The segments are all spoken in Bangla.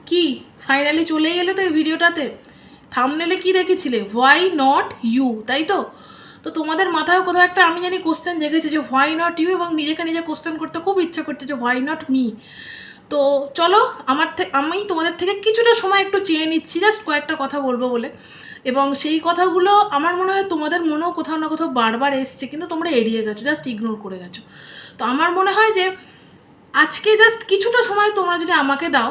কি ফাইনালি চলে গেলে তো এই ভিডিওটাতে? থাম্বনেলে কি দেখেছিলে? হোয়াই নট ইউ, তাই তো? তো তোমাদের মাথায় কোথাও একটা আমি জানি কোশ্চেন জেগেছে যে হোয়াই নট ইউ, এবং নিজেকে নিজে কোশ্চেন করতে খুব ইচ্ছা করছে যে হোয়াই নট মি। তো চলো, আমি তোমাদের থেকে কিছুটা সময় একটু চেয়ে নিচ্ছি, জাস্ট কয়েকটা কথা বলবো বলে। এবং সেই কথাগুলো আমার মনে হয় তোমাদের মনেও কোথাও না কোথাও বারবার এসছে, কিন্তু তোমরা এড়িয়ে গেছো, জাস্ট ইগনোর করে গেছো। তো আমার মনে হয় যে আজকে জাস্ট কিছুটা সময় তোমরা যদি আমাকে দাও,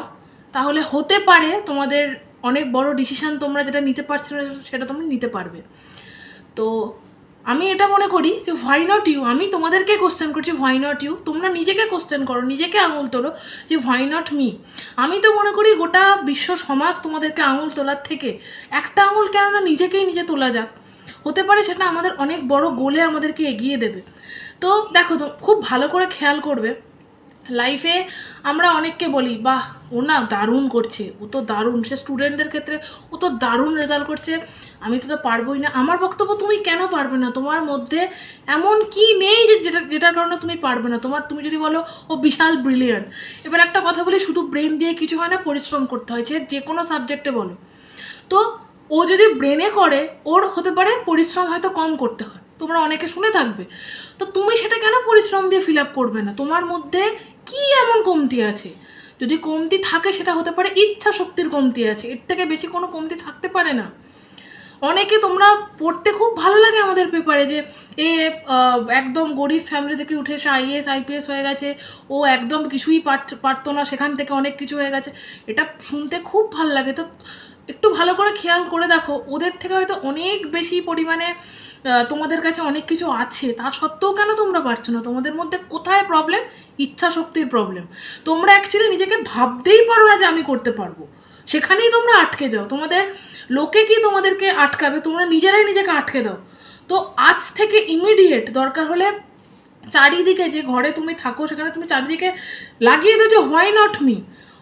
তাহলে হতে পারে তোমাদের অনেক বড় ডিসিশান তোমরা যেটা নিতে পারছো না সেটা তোমরা নিতে পারবে। তো আমি এটা মনে করি যে হোয়াই নট ইউ, আমি তোমাদেরকে কোশ্চেন করছি হোয়াই নট ইউ, তোমরা নিজেকে কোশ্চেন করো, নিজেকে আঙুল তোলো যে হোয়াই নট মি। আমি তো মনে করি গোটা বিশ্ব সমাজ তোমাদেরকে আঙুল তোলার থেকে একটা আঙুল কেননা নিজেকেই নিজে তোলা যাক, হতে পারে সেটা আমাদের অনেক বড় গোলে আমাদেরকে এগিয়ে দেবে। তো দেখো, তো খুব ভালো করে খেয়াল করবে, লাইফে আমরা অনেককে বলি বাহ ও না দারুণ করছে, ও তো দারুণ, সে স্টুডেন্টদের ক্ষেত্রে ও তো দারুণ রেজাল্ট করছে, আমি তো পারবোই না। আমার বক্তব্য, তুমি কেন পারবে না? তোমার মধ্যে এমন কি নেই যে যেটার কারণে তুমি পারবে না? তুমি যদি বলো ও বিশাল ব্রিলিয়ান্ট, এবার একটা কথা বলি, শুধু ব্রেন দিয়ে কিছু হয় না, পরিশ্রম করতে হয়, যে কোনো সাবজেক্টে বলো। তো ও যদি ব্রেনে করে, ওর হতে পারে পরিশ্রম হয়তো কম করতে হয়, তোমরা অনেকে শুনে থাকবে। তো তুমি সেটা কেন পরিশ্রম দিয়ে ফিল আপ করবে না? তোমার মধ্যে কি এমন কমতি আছে? যদি কমতি থাকে সেটা হতে পারে ইচ্ছা শক্তির কমতি আছে, এর থেকে বেশি কোনো কমতি থাকতে পারে না। অনেকে তোমরা পড়তে খুব ভালো লাগে আমাদের পেপারে যে এ একদম গরিব ফ্যামিলি থেকে উঠে এসে আইএএস আইপিএস হয়ে গেছে, ও একদম কিছুই পারতো না, সেখান থেকে অনেক কিছু হয়ে গেছে, এটা শুনতে খুব ভালো লাগে। তো একটু ভালো করে খেয়াল করে দেখো, ওদের থেকে হয়তো অনেক বেশি পরিমাণে তোমাদের কাছে অনেক কিছু আছে, তা সত্ত্বেও কেন তোমরা পারছো না? তোমাদের মধ্যে কোথায় প্রবলেম? ইচ্ছা শক্তির প্রবলেম। তোমরা অ্যাকচুয়ালি নিজেকে ভাবতেই পারো না যে আমি করতে পারবো, সেখানেই তোমরা আটকে যাও। তোমাদের লোকে কি তোমাদেরকে আটকাবে? তোমরা নিজেরাই নিজেকে আটকে দাও। তো আজ থেকে ইমিডিয়েট দরকার হলে চারিদিকে, যে ঘরে তুমি থাকো সেখানে তুমি চারিদিকে লাগিয়ে দাও যে হোয়াই নট মি।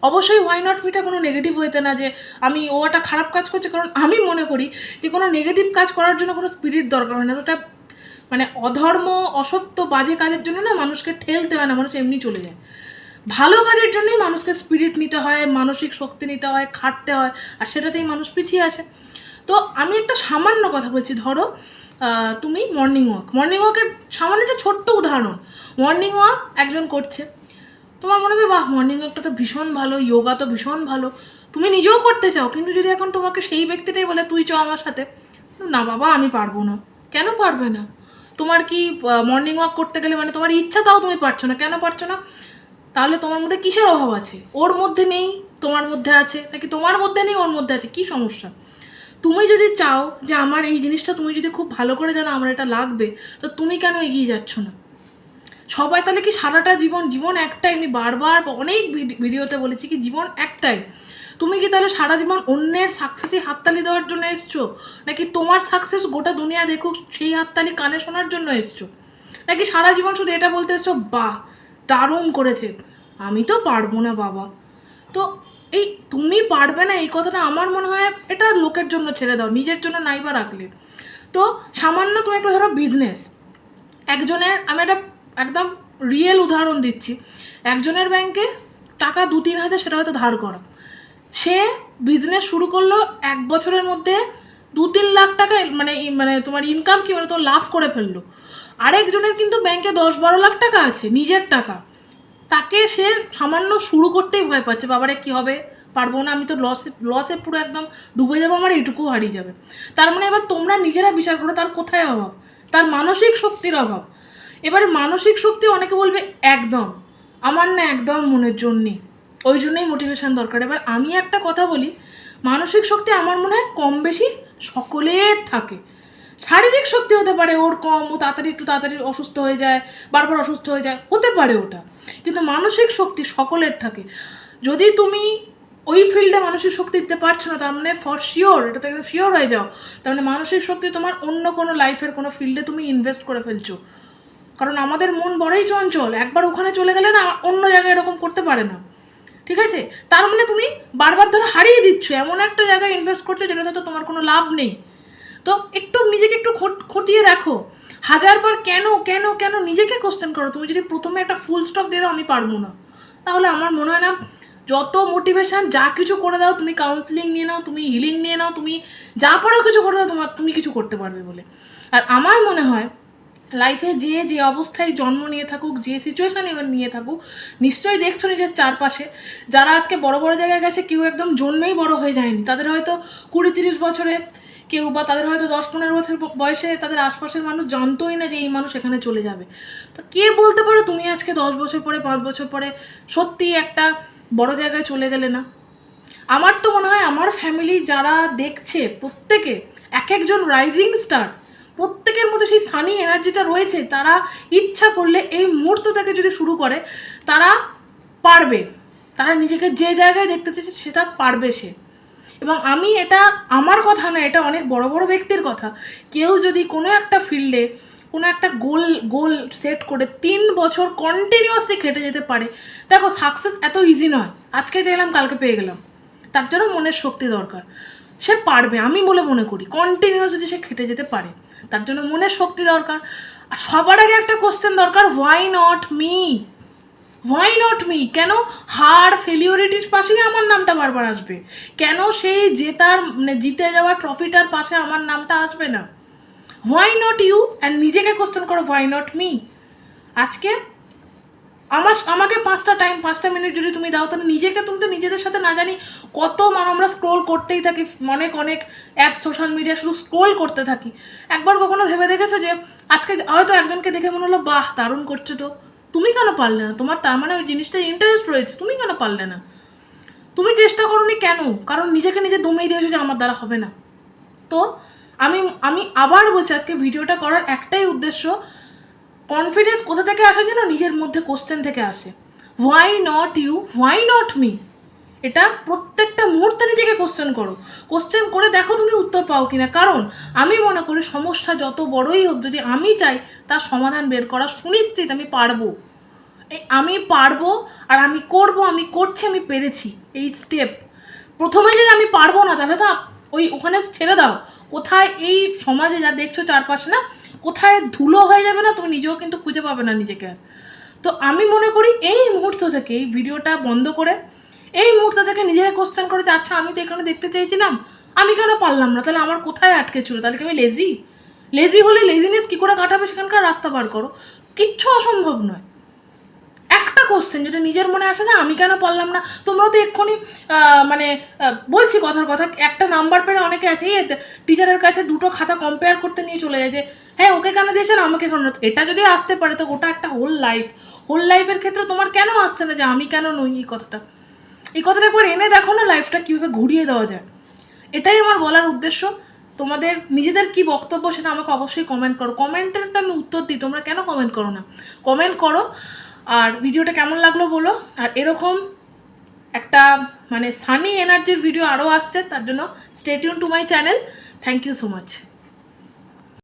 অবশ্যই হোয়াই নট মিটা কোনো নেগেটিভ হইতে না যে আমি ও একটা খারাপ কাজ করছে, কারণ আমি মনে করি যে কোনো নেগেটিভ কাজ করার জন্য কোনো স্পিরিট দরকার হয় না। ওটা মানে অধর্ম, অসত্য, বাজে কাজের জন্য না মানুষকে ঠেলতে হয় না, মানুষ এমনি চলে যায়। ভালো কাজের জন্যই মানুষকে স্পিরিট নিতে হয়, মানসিক শক্তি নিতে হয়, খাটতে হয়, আর সেটাতেই মানুষ পিছিয়ে আসে। তো আমি একটা সামান্য কথা বলছি, ধরো তুমি মর্নিং ওয়াকের সামান্য একটা ছোট্ট উদাহরণ, মর্নিং ওয়াক একজন করছে, তোমার মনে হবে বাহ মর্নিং ওয়াকটা তো ভীষণ ভালো, যোগা তো ভীষণ ভালো, তুমি নিজেও করতে চাও, কিন্তু যদি এখন তোমাকে সেই ব্যক্তিটাই বলে তুই চ আমার সাথে, না বাবা আমি পারবো না। কেন পারবে না? তোমার কি মর্নিং ওয়াক করতে গেলে মানে তোমার ইচ্ছা, তাও তুমি পারছো না, কেন পারছো না? তাহলে তোমার মধ্যে কিসের অভাব আছে? ওর মধ্যে নেই, তোমার মধ্যে আছে, নাকি তোমার মধ্যে নেই ওর মধ্যে আছে? কি সমস্যা? তুমি যদি চাও যে আমার এই জিনিসটা, তুমি যদি খুব ভালো করে জানো আমার এটা লাগবে, তো তুমি কেন এগিয়ে যাচ্ছ না? সবাই তাহলে কি সারাটা জীবন একটাই, আমি বারবার অনেক ভিডিওতে বলেছি কি জীবন একটাই, তুমি কি তাহলে সারা জীবন অন্যের সাকসেসে হাততালি দেওয়ার জন্য এসছো, নাকি তোমার সাকসেস গোটা দুনিয়া দেখুক সেই হাততালি কানে শোনার জন্য এসছো, নাকি সারা জীবন শুধু এটা বলতে এসছো বাহ দারুণ করেছে, আমি তো পারবো না বাবা? তো এই তুমি পারবে না এই কথাটা আমার মনে হয় এটা লোকের জন্য ছেড়ে দাও, নিজের জন্য নাইবা রাখলে। তো সামান্য তুমি একটা ধরো বিজনেস, আমি একটা একদম রিয়েল উদাহরণ দিচ্ছি, একজনের ব্যাংকে টাকা 2-3 হাজার সেটা হয়তো ধার করা, সে বিজনেস শুরু করলো 1 বছরের মধ্যে 2-3 লাখ টাকা মানে মানে তোমার ইনকাম কি মানে তোমার লাভ করে ফেললো। আরেকজনের কিন্তু ব্যাংকে 10-12 লাখ টাকা আছে নিজের টাকা, তাকে সে সামান্য শুরু করতেই ভয় পাচ্ছে, বাবারে কী হবে, পারবো না, আমি তো লসে পুরো একদম ডুবে যাবো, আমার এইটুকুও হারিয়ে যাবে। তার মানে এবার তোমরা নিজেরা বিচার করো তার কোথায় অভাব, তার মানসিক শক্তির অভাব। এবারে মানসিক শক্তি অনেকে বলবে একদম, আমার না একদম মনের জোর নেই, ওই জন্যই মোটিভেশান দরকার। এবার আমি একটা কথা বলি, মানসিক শক্তি আমার মনে হয় কম বেশি সকলের থাকে, শারীরিক শক্তি হতে পারে ওর কম, ও একটু তাড়াতাড়ি অসুস্থ হয়ে যায়, বারবার অসুস্থ হয়ে যায়, হতে পারে ওটা, কিন্তু মানসিক শক্তি সকলের থাকে। যদি তুমি ওই ফিল্ডে মানসিক শক্তি দিতে পারছো না, তার মানে ফর শিওর, এটা তো একদম শিওর হয়ে যাও, তার মানে মানসিক শক্তি তোমার অন্য কোনো লাইফের কোনো ফিল্ডে তুমি ইনভেস্ট করে ফেলছো। কারণ আমাদের মন বড়ই চঞ্চল, একবার ওখানে চলে গেলে না অন্য জায়গায় এরকম করতে পারে না, ঠিক আছে? তার মানে তুমি বারবার ধরো হারিয়ে দিচ্ছ, এমন একটা জায়গায় ইনভেস্ট করছো যেটাতে তো তোমার কোনো লাভ নেই। তো একটু নিজেকে একটু খতিয়ে দেখো, হাজারবার কেন কেন কেন নিজেকে কোশ্চেন করো। তুমি যদি প্রথমে একটা ফুল স্টপ দিয়ে দাও আমি পারবো না, তাহলে আমার মনে হয় না যত মোটিভেশন যা কিছু করে দাও, তুমি কাউন্সিলিং নিয়ে নাও, তুমি হিলিং নিয়ে নাও, তুমি যা পারো কিছু করে দাও, তুমি কিছু করতে পারবে বলে। আর আমার মনে হয় লাইফে যে অবস্থায় জন্ম নিয়ে থাকুক, যে সিচুয়েশান এবার নিয়ে থাকুক, নিশ্চয়ই দেখছো নিজের চারপাশে যারা আজকে বড় বড় জায়গায় গেছে, কেউ একদম জন্মেই বড় হয়ে যায়নি। তাদের হয়তো 20-30 বছরে কেউ, বা তাদের হয়তো 10-15 বছর বয়সে তাদের আশপাশের মানুষ জানতোই না যে এই মানুষ এখানে চলে যাবে। তো কে বলতে পারো তুমি আজকে 10 বছর পরে, 5 বছর পরে সত্যি একটা বড় জায়গায় চলে গেলে না? আমার তো মনে হয় আমার ফ্যামিলি যারা দেখছে প্রত্যেকে এক একজন রাইজিং স্টার, প্রত্যেকের মধ্যে সেই সানি এনার্জিটা রয়েছে। তারা ইচ্ছা করলে এই মুহূর্ত থেকে যদি শুরু করে, তারা পারবে, তারা নিজেকে যে জায়গায় দেখতে চাইছে সেটা পারবে সে। এবং আমি, এটা আমার কথা না, এটা অনেক বড় বড় ব্যক্তির কথা, কেউ যদি কোনো একটা ফিল্ডে কোনো একটা গোল সেট করে 3 বছর কন্টিনিউয়াসলি খেটে যেতে পারে, দেখো সাকসেস এত ইজি নয়, আজকে চাইলাম কালকে পেয়ে গেলাম, তার জন্য মনের শক্তি দরকার। সে পারবে, আমি বলে মনে করি, কন্টিনিউয়াস যদি সে খেটে যেতে পারে, তার জন্য মনের শক্তি দরকার। আর সবার আগে একটা কোশ্চেন দরকার, why not me? Why not me? কেন হার ফেলিওরিটির পাশেই আমার নামটা বারবার আসবে? কেন সেই জেতার মানে জিতে যাওয়া ট্রফিটার পাশে আমার নামটা আসবে না? Why not you? অ্যান্ড নিজেকে কোশ্চেন করো, হোয়াই নট মি? আজকে আমাকে 5টা মিনিট যদি তুমি দাও, তাহলে নিজেকে, তুমি তো নিজেদের সাথে না জানি কত আমরা স্ক্রোল করতেই থাকি, অনেক অ্যাপ, সোশ্যাল মিডিয়া শুধু স্ক্রোল করতে থাকি। একবার কখনো ভেবে দেখেছো যে আজকে হয়তো একজনকে দেখে মনে হলো বাহ দারুণ করছে, তো তুমি কেন পারলে না? তোমার তার মানে ওই জিনিসটা ইন্টারেস্ট রয়েছে, তুমি কেন পারলে না? তুমি চেষ্টা করোনি কেন? কারণ নিজেকে নিজে দমিয়ে দিয়েছো যে আমার দ্বারা হবে না। তো আমি আবার বলছি, আজকে ভিডিওটা করার একটাই উদ্দেশ্য, কনফিডেন্স কোথা থেকে আসে যেন? নিজের মধ্যে কোশ্চেন থেকে আসে। Why not you? Why not me? এটা প্রত্যেকটা মুহূর্তে নিজেকে কোশ্চেন করো, কোশ্চেন করে দেখো তুমি উত্তর পাও কিনা। কারণ আমি মনে করি সমস্যা যত বড়ই হোক, যদি আমি চাই তার সমাধান বের করা সুনিশ্চিত আমি পারবো। আমি পারবো, আর আমি করব, আমি করছি, আমি পেরেছি। এই স্টেপ প্রথমে যদি আমি পারবো না, তাহলে তো ওখানে ছেড়ে দাও। কোথায় এই সমাজে যা দেখছো চারপাশে না, কোথায় ধুলো হয়ে যাবে না, তুমি নিজেও কিন্তু খুঁজে পাবে না নিজেকে আর। তো আমি মনে করি এই মুহূর্ত থেকে, এই ভিডিওটা বন্ধ করে এই মুহূর্ত থেকে নিজেকে কোশ্চেন করে যে আচ্ছা আমি তো এখানে দেখতে চেয়েছিলাম, আমি কেন পারলাম না? তাহলে আমার কোথায় আটকে ছিল? তাহলে কি আমি লেজি হলে লেজিনেস কী করে কাটাবে সেখানকার রাস্তা বার করো। কিচ্ছু অসম্ভব নয়। একটা কোশ্চেন যেটা নিজের মনে আসে না, আমি কেন পারলাম না? তোমরা তো এক্ষুনি মানে বলছি কথার কথা, একটা নাম্বার পেরে অনেকে আছে টিচারের কাছে 2টো খাতা কম্পেয়ার করতে নিয়ে চলে যায় যে হ্যাঁ ওকে কেন দিয়েছেন, আমাকে কেন? এটা যদি আসতে পারে তো ওটা একটা হোল লাইফের ক্ষেত্রে তোমার কেন আসছে না যে আমি কেন নই? এই কথাটা একবার এনে দেখো না, লাইফটা কীভাবে ঘুরিয়ে দেওয়া যায়। এটাই আমার বলার উদ্দেশ্য। তোমাদের নিজেদের কি বক্তব্য সেটা আমাকে অবশ্যই কমেন্ট করো। কমেন্টের তো আমি উত্তর দিই, তোমরা কেন কমেন্ট করো না? কমেন্ট করো। আর ভিডিওটা কেমন লাগলো বলো। আর এরকম একটা মানে সানি এনার্জির ভিডিও আরও আসছে, তার জন্য stay tune to my channel. Thank you so much.